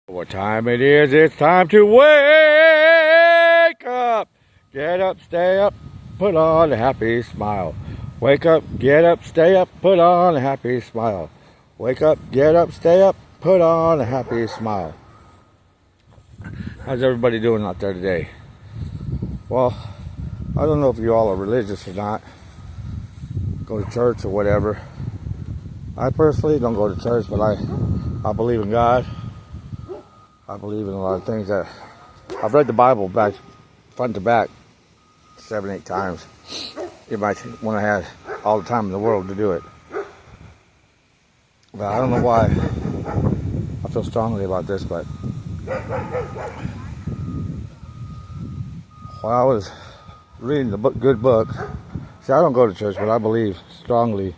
What time it is? It's time to wake up. Get up, stay up, put on a happy smile. Wake up, get up, stay up, put on a happy smile. Wake up, get up, stay up, put on a happy smile. How's everybody doing out there today? Well, I don't know if you all are religious or not, go to church or whatever. I personally don't go to church, but I believe in God. I believe in a lot of things that I've read the Bible back front to back 7, 8 times. It might when I had all the time in the world to do it. But I don't know why I feel strongly about this, but while I was reading the good book, see, I don't go to church, but I believe strongly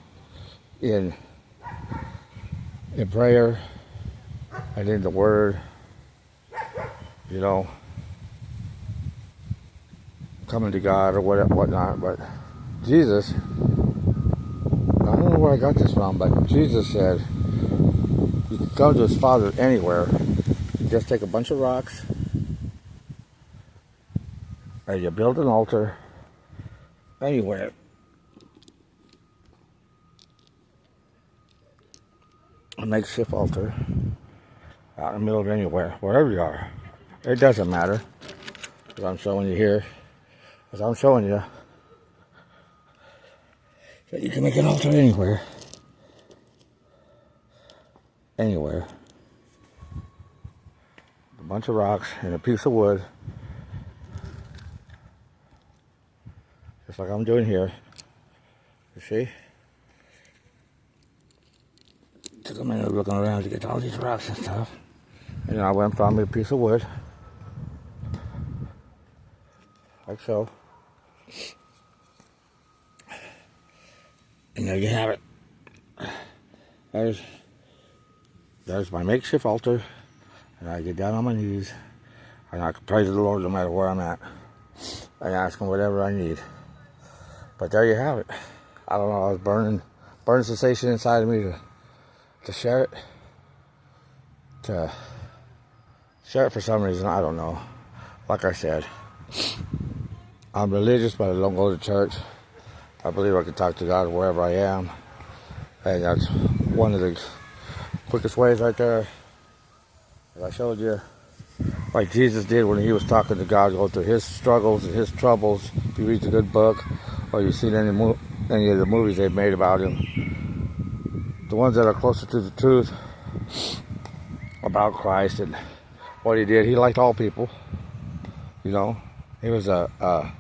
in prayer and in the Word. You know, coming to God or whatnot. But Jesus, I don't know where I got this from, but Jesus said you can come to his Father anywhere. You just take a bunch of rocks and you build an altar anywhere. A makeshift altar out in the middle of anywhere, wherever you are. It doesn't matter, as I'm showing you here, as I'm showing you that you can make an altar anywhere. Anywhere. A bunch of rocks and a piece of wood, just like I'm doing here. You see? Took a minute looking around to get all these rocks and stuff. And then I went and found me a piece of wood. Like so. And there you have it. There's my makeshift altar. And I get down on my knees. And I can praise the Lord no matter where I'm at. And ask him whatever I need. But there you have it. I don't know, I was burning sensation inside of me to share it. To share it for some reason, I don't know. Like I said, I'm religious, but I don't go to church. I believe I can talk to God wherever I am. And that's one of the quickest ways right there. As I showed you, like Jesus did when he was talking to God, go through his struggles and his troubles. If you read the good book, or you've seen any of the movies they've made about him, the ones that are closer to the truth about Christ and what he did, he liked all people. You know, he was a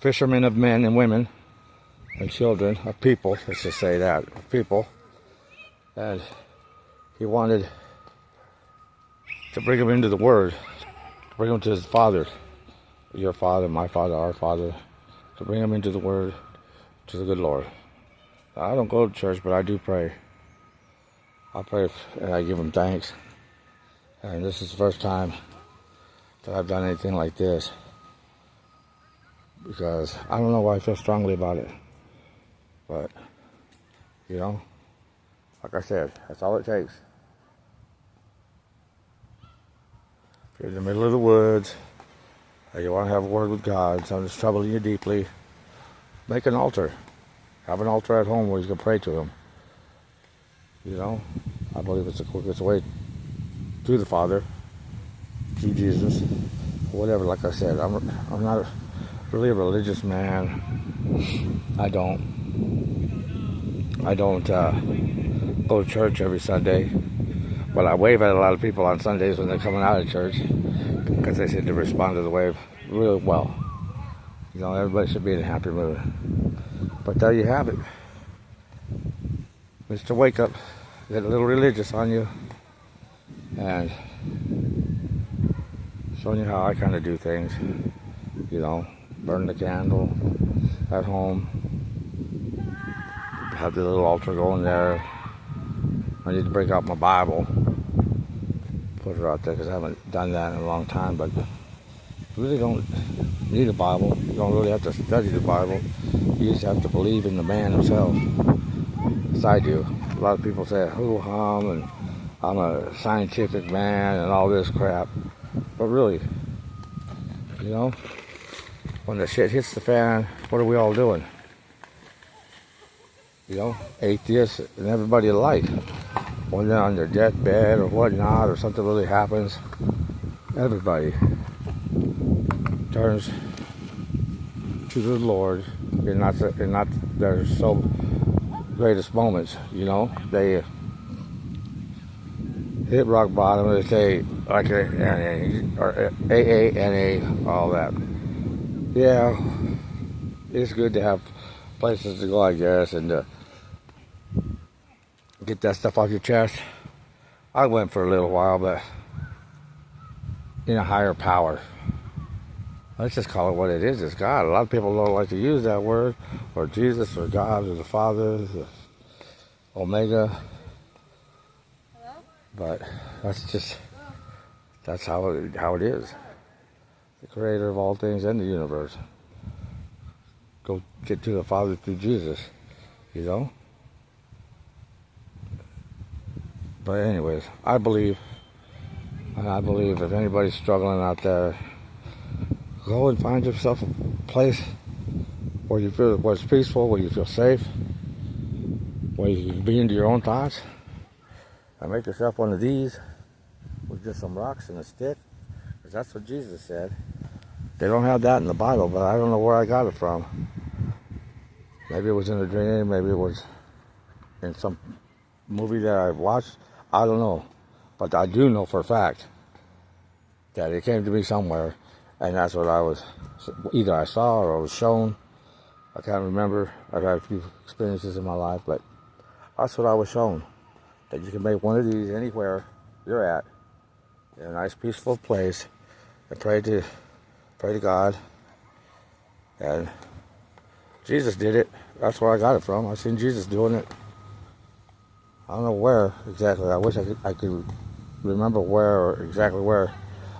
fisherman of men and women and children, of people, let's just say that, of people. And he wanted to bring them into the Word, to bring them to his Father, your Father, my Father, our Father, to bring them into the Word, to the good Lord. I don't go to church, but I do pray. I pray and I give him thanks. And this is the first time that I've done anything like this. Because I don't know why I feel strongly about it. But, you know, like I said, that's all it takes. If you're in the middle of the woods, and you want to have a word with God, something's troubling you deeply, make an altar. Have an altar at home where you can pray to him. You know, I believe it's the quickest way to the Father, to Jesus, whatever. Like I said, I'm not really a religious man. I don't go to church every Sunday, but I wave at a lot of people on Sundays when they're coming out of church because they seem to respond to the wave really well. You know, everybody should be in a happy mood. But there you have it. Mr.Waaake-Up. Get a little religious on you. And showing you how I kind of do things. You know, burn the candle at home. Have the little altar going there. I need to break out my Bible. Put it out there because I haven't done that in a long time. But you really don't need a Bible. You don't really have to study the Bible. You just have to believe in the man himself inside you. A lot of people say hoo-hum and I'm a scientific man and all this crap. But really, you know, when the shit hits the fan, what are we all doing? You know, atheists and everybody alike. When they're on their deathbed or whatnot, or something really happens, everybody turns to the Lord in not their so greatest moments. You know, they hit rock bottom. They say like NA or AA, NA, all that. Yeah, it's good to have places to go, I guess, and get that stuff off your chest. I went for a little while, but in a higher power. Let's just call it what it is. It's God. A lot of people don't like to use that word, or Jesus, or God, or the Father, the Omega. But that's how it is. The creator of all things in the universe. Go get to the Father through Jesus, you know? But anyways, I believe if anybody's struggling out there, go and find yourself a place where you feel where it's peaceful, where you feel safe, where you can be into your own thoughts, and make yourself one of these with just some rocks and a stick, because that's what Jesus said. They don't have that in the Bible, but I don't know where I got it from. Maybe it was in a dream, maybe it was in some movie that I watched. I don't know. But I do know for a fact that it came to me somewhere, and that's what either I saw or I was shown. I can't remember. I've had a few experiences in my life, but that's what I was shown. That you can make one of these anywhere you're at, in a nice peaceful place, and pray to God. And Jesus did it. That's where I got it from. I've seen Jesus doing it. I don't know where exactly. I wish I could remember exactly where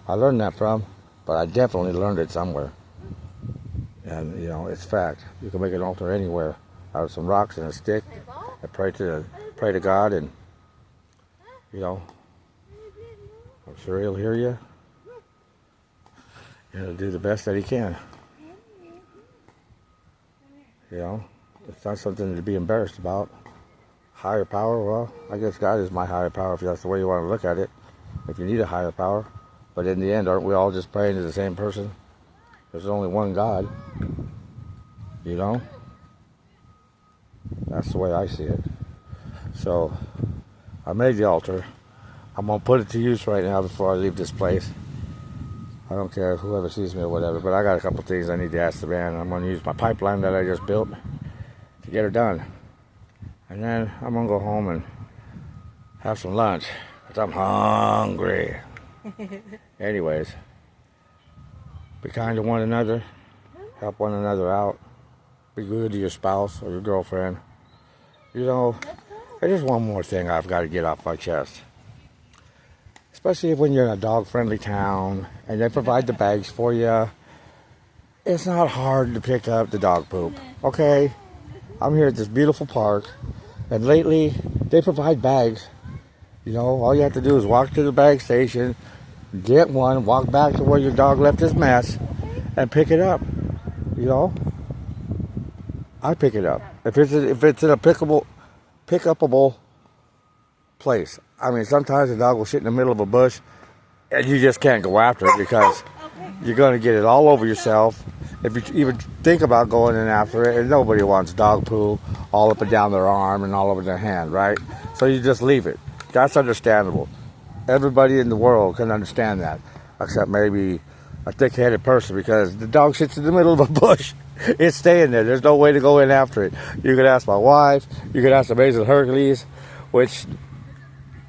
I learned that from, but I definitely learned it somewhere. And you know, it's fact. You can make an altar anywhere out of some rocks and a stick, and pray to God, and you know, I'm sure He'll hear you. And He'll do the best that He can. You know, it's not something to be embarrassed about. Higher power, well, I guess God is my higher power if that's the way you want to look at it. If you need a higher power. But in the end, aren't we all just praying to the same person? There's only one God. You know? That's the way I see it. So, I made the altar. I'm going to put it to use right now before I leave this place. I don't care if whoever sees me or whatever, but I got a couple things I need to ask the man. I'm going to use my pipeline that I just built to get her done. And then I'm going to go home and have some lunch, because I'm hungry. Anyways, be kind to one another. Help one another out. Be good to your spouse or your girlfriend. You know, there's one more thing I've got to get off my chest. Especially when you're in a dog-friendly town and they provide the bags for you. It's not hard to pick up the dog poop, okay? I'm here at this beautiful park, and lately they provide bags. You know, all you have to do is walk to the bag station, get one, walk back to where your dog left his mess, and pick it up. You know, I pick it up if it's in a pickupable place. I mean, sometimes the dog will shit in the middle of a bush, and you just can't go after it because you're going to get it all over yourself. If you even think about going in after it, and nobody wants dog poo all up and down their arm and all over their hand, right? So you just leave it. That's understandable. Everybody in the world can understand that, except maybe a thick-headed person, because the dog sits in the middle of a bush. It's staying there. There's no way to go in after it. You could ask my wife. You could ask Amazing Hercules, which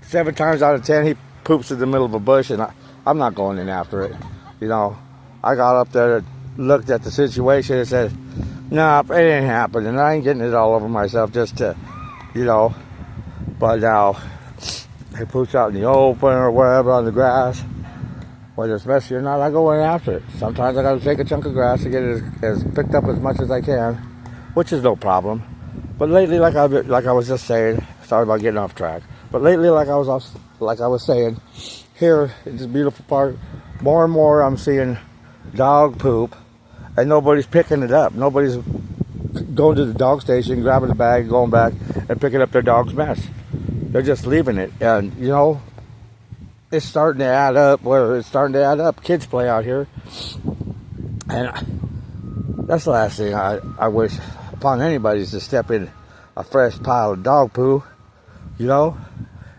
7 times out of 10 he poops in the middle of a bush, and I'm not going in after it. You know, I got up there, looked at the situation, and said, "Nah, it ain't happening. I ain't getting it all over myself just to, you know." But now he poops out in the open or wherever on the grass, whether it's messy or not, I go in after it. Sometimes I got to take a chunk of grass to get it as picked up as much as I can, which is no problem. But lately, like I was just saying, sorry about getting off track. But lately, like I was saying, here in this beautiful park, more and more I'm seeing dog poop, and nobody's picking it up. Nobody's going to the dog station, grabbing the bag, going back, and picking up their dog's mess. They're just leaving it, and you know, it's starting to add up. Where it's starting to add up. Kids play out here, and that's the last thing I wish upon anybody is to step in a fresh pile of dog poo. You know,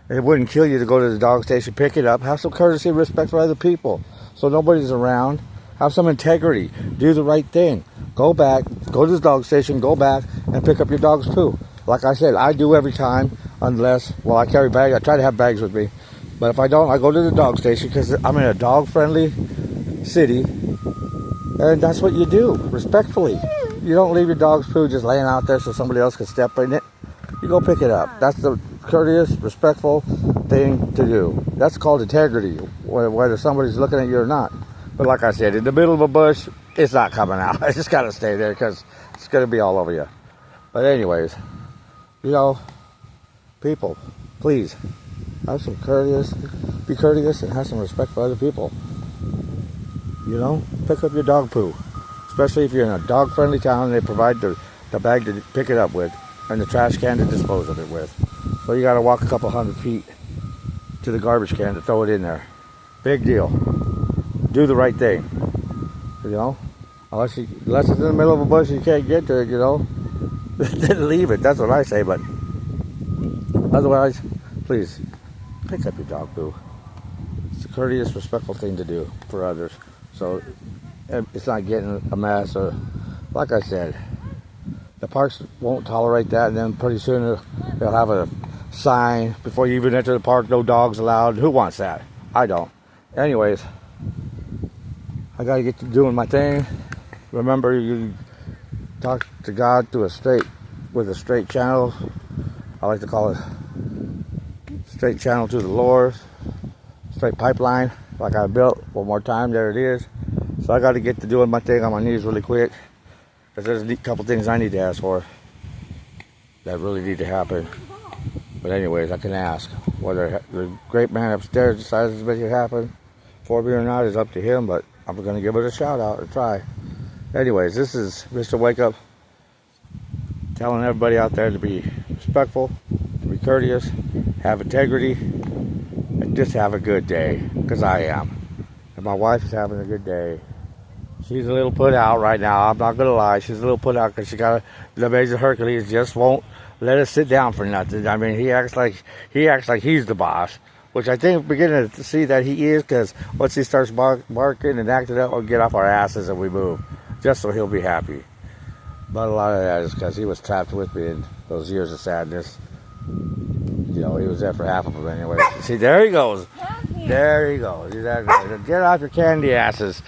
it wouldn't kill you to go to the dog station, pick it up, have some courtesy and respect for other people, so nobody's around. Have some integrity. Do the right thing. Go back, go to the dog station, go back and pick up your dog's poo. Like I said, I do every time, unless, well, I carry bags. I try to have bags with me. But if I don't, I go to the dog station because I'm in a dog-friendly city. And that's what you do, respectfully. You don't leave your dog's poo just laying out there so somebody else can step in it. You go pick it up. That's the courteous, respectful thing to do. That's called integrity, whether somebody's looking at you or not. But like I said, in the middle of a bush, it's not coming out. I just got to stay there because it's going to be all over you. But anyways, you know, people, please, have some courteous, be courteous and have some respect for other people. You know, pick up your dog poo. Especially if you're in a dog-friendly town and they provide the bag to pick it up with and the trash can to dispose of it with. So you got to walk a couple 100 feet to the garbage can to throw it in there. Big deal. Do the right thing. You know, unless it's in the middle of a bush and you can't get to it, you know, then leave it. That's what I say. But otherwise, please pick up your dog poo. It's a courteous, respectful thing to do for others. So it's not getting a mess. Or, like I said, the parks won't tolerate that, and then pretty soon they'll have a sign before you even enter the park, no dogs allowed. Who wants that? I don't. Anyways, I got to get to doing my thing. Remember, you talk to God with a straight channel. I like to call it straight channel to the Lord, straight pipeline, like I built. One more time, there it is. So I got to get to doing my thing on my knees really quick, because there's a couple things I need to ask for that really need to happen. But anyways, I can ask. Whether the great man upstairs decides to make it happen for me or not is up to him, but I'm going to give it a shout out and try. Anyways, this is Mr. Wake-Up telling everybody out there to be respectful, to be courteous, have integrity, and just have a good day, because I am. And my wife is having a good day. She's a little put out right now. I'm not going to lie. She's a little put out because she got the amazing Hercules just won't let us sit down for nothing. I mean, he acts like he's the boss, which I think we're beginning to see that he is, because once he starts barking and acting up, we'll get off our asses and we move, just so he'll be happy. But a lot of that is because he was trapped with me in those years of sadness. You know, he was there for half of them anyway. See, there he goes. There he goes. Get off your candy asses.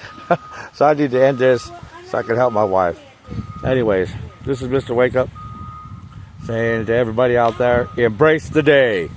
So I need to end this so I can help my wife. Anyways, this is Mr. Wake-Up saying to everybody out there, embrace the day.